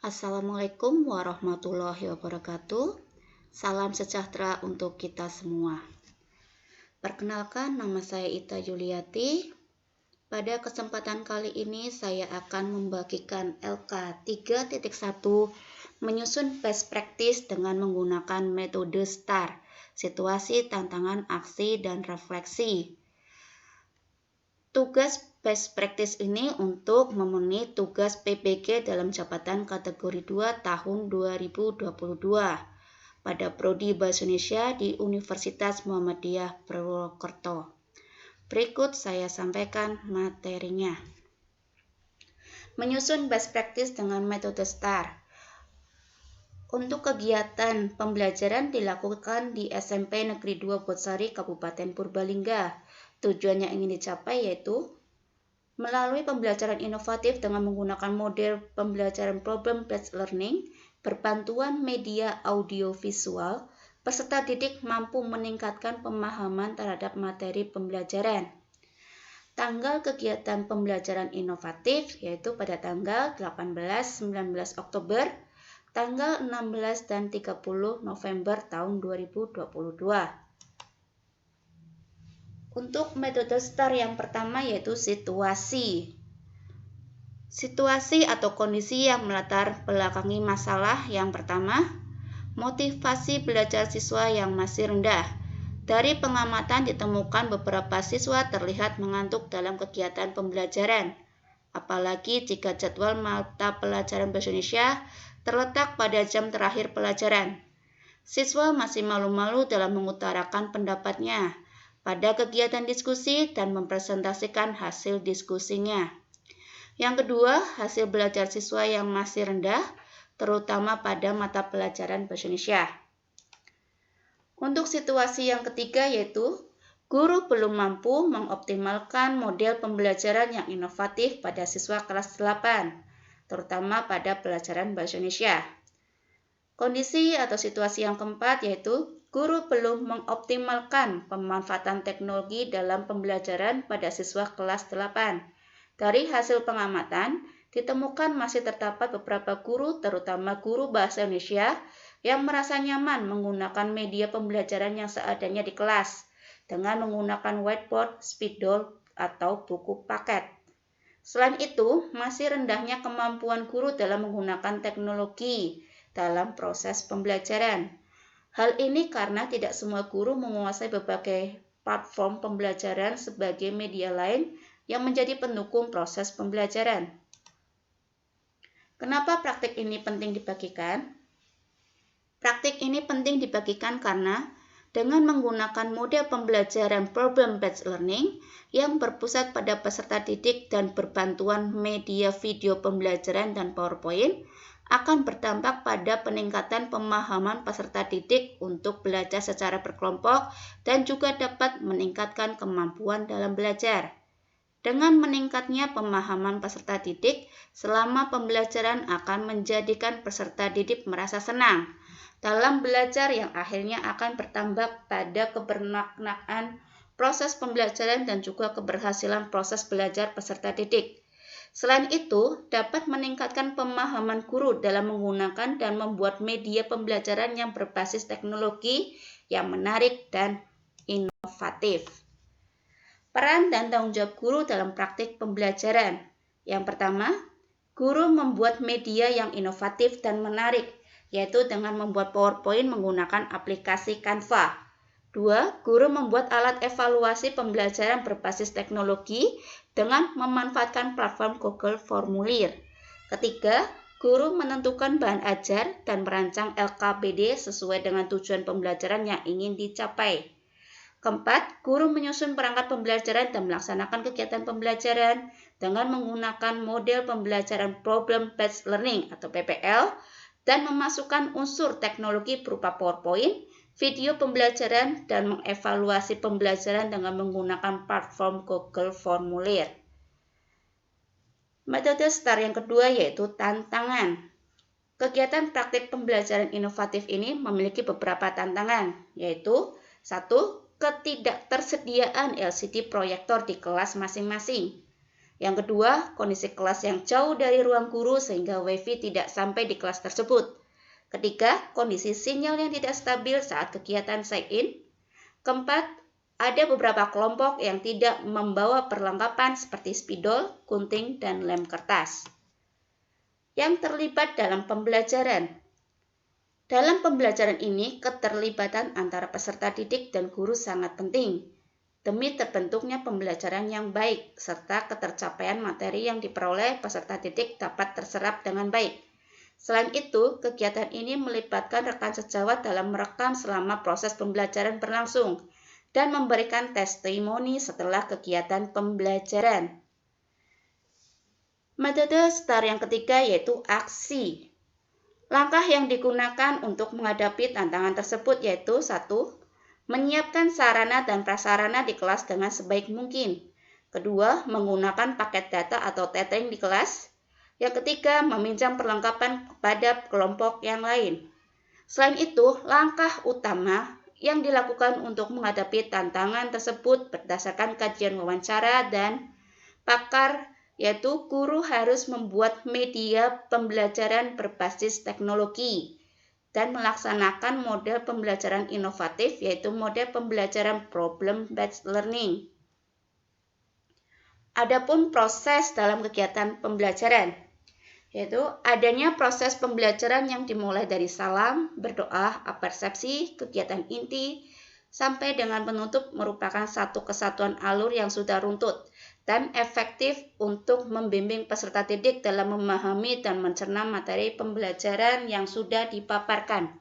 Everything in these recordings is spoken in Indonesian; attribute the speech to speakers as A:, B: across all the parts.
A: Assalamualaikum warahmatullahi wabarakatuh. Salam sejahtera untuk kita semua. Perkenalkan, nama saya Ita Yuliati. Pada kesempatan kali ini saya akan membagikan LK 3.1 menyusun best practice dengan menggunakan metode STAR, situasi, tantangan, aksi, dan refleksi. Tugas best practice ini untuk memenuhi tugas PPG dalam jabatan kategori 2 tahun 2022 pada Prodi Bahasa Indonesia di Universitas Muhammadiyah Purwokerto. Berikut saya sampaikan materinya. Menyusun best practice dengan metode STAR. Untuk kegiatan pembelajaran dilakukan di SMP Negeri 2 Botsari, Kabupaten Purbalingga. Tujuan yang ingin dicapai yaitu melalui pembelajaran inovatif dengan menggunakan model pembelajaran problem-based learning, berbantuan media audiovisual, peserta didik mampu meningkatkan pemahaman terhadap materi pembelajaran. Tanggal kegiatan pembelajaran inovatif yaitu pada tanggal 18-19 Oktober, tanggal 16 dan 30 November tahun 2022. Untuk metode STAR yang pertama yaitu situasi. Situasi atau kondisi yang melatar belakangi masalah yang pertama, motivasi belajar siswa yang masih rendah. Dari pengamatan ditemukan beberapa siswa terlihat mengantuk dalam kegiatan pembelajaran. Apalagi jika jadwal mata pelajaran Bahasa Indonesia terletak pada jam terakhir pelajaran. Siswa masih malu-malu dalam mengutarakan pendapatnya pada kegiatan diskusi dan mempresentasikan hasil diskusinya. Yang kedua, hasil belajar siswa yang masih rendah, terutama pada mata pelajaran Bahasa Indonesia. Untuk situasi yang ketiga yaitu, guru belum mampu mengoptimalkan model pembelajaran yang inovatif pada siswa kelas 8, terutama pada pelajaran Bahasa Indonesia. Kondisi atau situasi yang keempat yaitu, guru belum mengoptimalkan pemanfaatan teknologi dalam pembelajaran pada siswa kelas 8. Dari hasil pengamatan, ditemukan masih terdapat beberapa guru, terutama guru Bahasa Indonesia, yang merasa nyaman menggunakan media pembelajaran yang seadanya di kelas, dengan menggunakan whiteboard, spidol, atau buku paket. Selain itu, masih rendahnya kemampuan guru dalam menggunakan teknologi dalam proses pembelajaran. Hal ini karena tidak semua guru menguasai berbagai platform pembelajaran sebagai media lain yang menjadi pendukung proses pembelajaran. Kenapa praktik ini penting dibagikan? Praktik ini penting dibagikan karena dengan menggunakan model pembelajaran problem-based learning yang berpusat pada peserta didik dan berbantuan media video pembelajaran dan PowerPoint, akan berdampak pada peningkatan pemahaman peserta didik untuk belajar secara berkelompok dan juga dapat meningkatkan kemampuan dalam belajar. Dengan meningkatnya pemahaman peserta didik selama pembelajaran akan menjadikan peserta didik merasa senang dalam belajar yang akhirnya akan bertambah pada kebermaknaan proses pembelajaran dan juga keberhasilan proses belajar peserta didik. Selain itu, dapat meningkatkan pemahaman guru dalam menggunakan dan membuat media pembelajaran yang berbasis teknologi yang menarik dan inovatif. Peran dan tanggung jawab guru dalam praktik pembelajaran. Yang pertama, guru membuat media yang inovatif dan menarik, yaitu dengan membuat PowerPoint menggunakan aplikasi Canva. 2. Guru membuat alat evaluasi pembelajaran berbasis teknologi dengan memanfaatkan platform Google Formulir. Ketiga, guru menentukan bahan ajar dan merancang LKPD sesuai dengan tujuan pembelajaran yang ingin dicapai. Keempat, guru menyusun perangkat pembelajaran dan melaksanakan kegiatan pembelajaran dengan menggunakan model pembelajaran problem-based learning atau PPL dan memasukkan unsur teknologi berupa PowerPoint, video pembelajaran, dan mengevaluasi pembelajaran dengan menggunakan platform Google Formulir. Metode STAR yang kedua yaitu tantangan. Kegiatan praktik pembelajaran inovatif ini memiliki beberapa tantangan, yaitu 1. Ketidaktersediaan LCD proyektor di kelas masing-masing. Yang kedua, kondisi kelas yang jauh dari ruang guru sehingga WiFi tidak sampai di kelas tersebut. Ketiga, kondisi sinyal yang tidak stabil saat kegiatan sign-in. Keempat, ada beberapa kelompok yang tidak membawa perlengkapan seperti spidol, gunting, dan lem kertas. Yang terlibat dalam pembelajaran. Dalam pembelajaran ini, keterlibatan antara peserta didik dan guru sangat penting demi terbentuknya pembelajaran yang baik serta ketercapaian materi yang diperoleh peserta didik dapat terserap dengan baik. Selain itu, kegiatan ini melibatkan rekan sejawat dalam merekam selama proses pembelajaran berlangsung dan memberikan testimoni setelah kegiatan pembelajaran. Metode STAR yang ketiga yaitu aksi. Langkah yang digunakan untuk menghadapi tantangan tersebut yaitu 1. Menyiapkan sarana dan prasarana di kelas dengan sebaik mungkin. Kedua, menggunakan paket data atau tethering di kelas. Yang ketiga, meminjam perlengkapan kepada kelompok yang lain. Selain itu, langkah utama yang dilakukan untuk menghadapi tantangan tersebut berdasarkan kajian wawancara dan pakar, yaitu guru harus membuat media pembelajaran berbasis teknologi dan melaksanakan model pembelajaran inovatif, yaitu model pembelajaran problem-based learning. Adapun proses dalam kegiatan pembelajaran, yaitu adanya proses pembelajaran yang dimulai dari salam, berdoa, apersepsi, kegiatan inti, sampai dengan penutup merupakan satu kesatuan alur yang sudah runtut dan efektif untuk membimbing peserta didik dalam memahami dan mencerna materi pembelajaran yang sudah dipaparkan.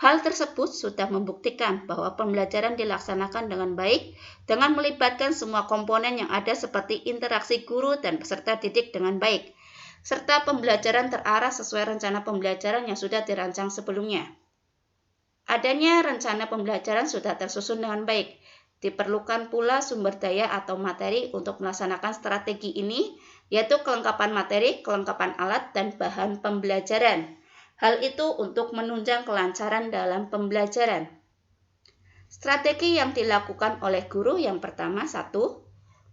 A: Hal tersebut sudah membuktikan bahwa pembelajaran dilaksanakan dengan baik dengan melibatkan semua komponen yang ada seperti interaksi guru dan peserta didik dengan baik, serta pembelajaran terarah sesuai rencana pembelajaran yang sudah dirancang sebelumnya. Adanya rencana pembelajaran sudah tersusun dengan baik. Diperlukan pula sumber daya atau materi untuk melaksanakan strategi ini, yaitu kelengkapan materi, kelengkapan alat, dan bahan pembelajaran. Hal itu untuk menunjang kelancaran dalam pembelajaran. Strategi yang dilakukan oleh guru yang pertama, 1.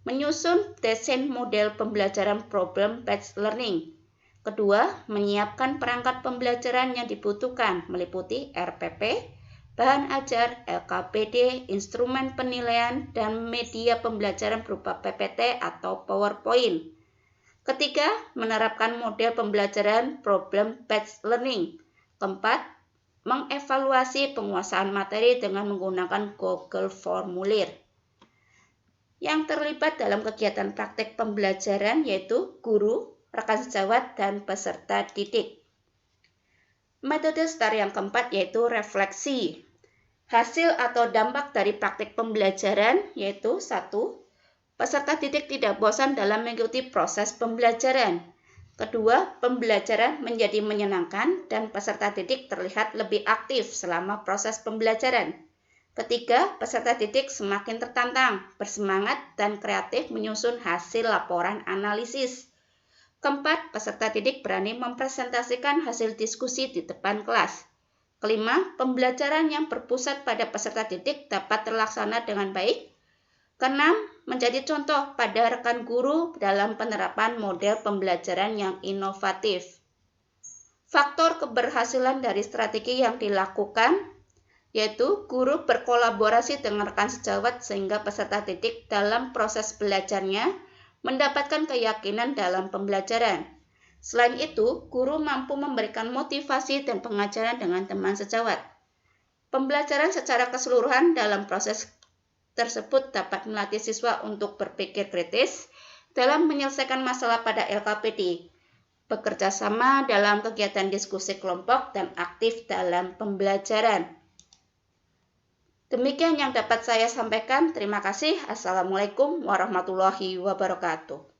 A: Menyusun desain model pembelajaran problem-based learning. Kedua, menyiapkan perangkat pembelajaran yang dibutuhkan meliputi RPP, bahan ajar, LKPD, instrumen penilaian, dan media pembelajaran berupa PPT atau PowerPoint. Ketiga, menerapkan model pembelajaran problem-based learning. Keempat, mengevaluasi penguasaan materi dengan menggunakan Google Formulir. Yang terlibat dalam kegiatan praktek pembelajaran yaitu guru, rekan sejawat, dan peserta didik. Metode STAR yang keempat yaitu refleksi. Hasil atau dampak dari praktek pembelajaran yaitu 1. Peserta didik tidak bosan dalam mengikuti proses pembelajaran. Kedua, pembelajaran menjadi menyenangkan dan peserta didik terlihat lebih aktif selama proses pembelajaran. Ketiga, peserta didik semakin tertantang, bersemangat, dan kreatif menyusun hasil laporan analisis. Keempat, peserta didik berani mempresentasikan hasil diskusi di depan kelas. Kelima, pembelajaran yang berpusat pada peserta didik dapat terlaksana dengan baik. Keenam, menjadi contoh pada rekan guru dalam penerapan model pembelajaran yang inovatif. Faktor keberhasilan dari strategi yang dilakukan yaitu guru berkolaborasi dengan rekan sejawat sehingga peserta didik dalam proses belajarnya mendapatkan keyakinan dalam pembelajaran. Selain itu, guru mampu memberikan motivasi dan pengajaran dengan teman sejawat. Pembelajaran secara keseluruhan dalam proses tersebut dapat melatih siswa untuk berpikir kritis dalam menyelesaikan masalah pada LKPD, bekerja sama dalam kegiatan diskusi kelompok, dan aktif dalam pembelajaran. Demikian yang dapat saya sampaikan. Terima kasih. Assalamualaikum warahmatullahi wabarakatuh.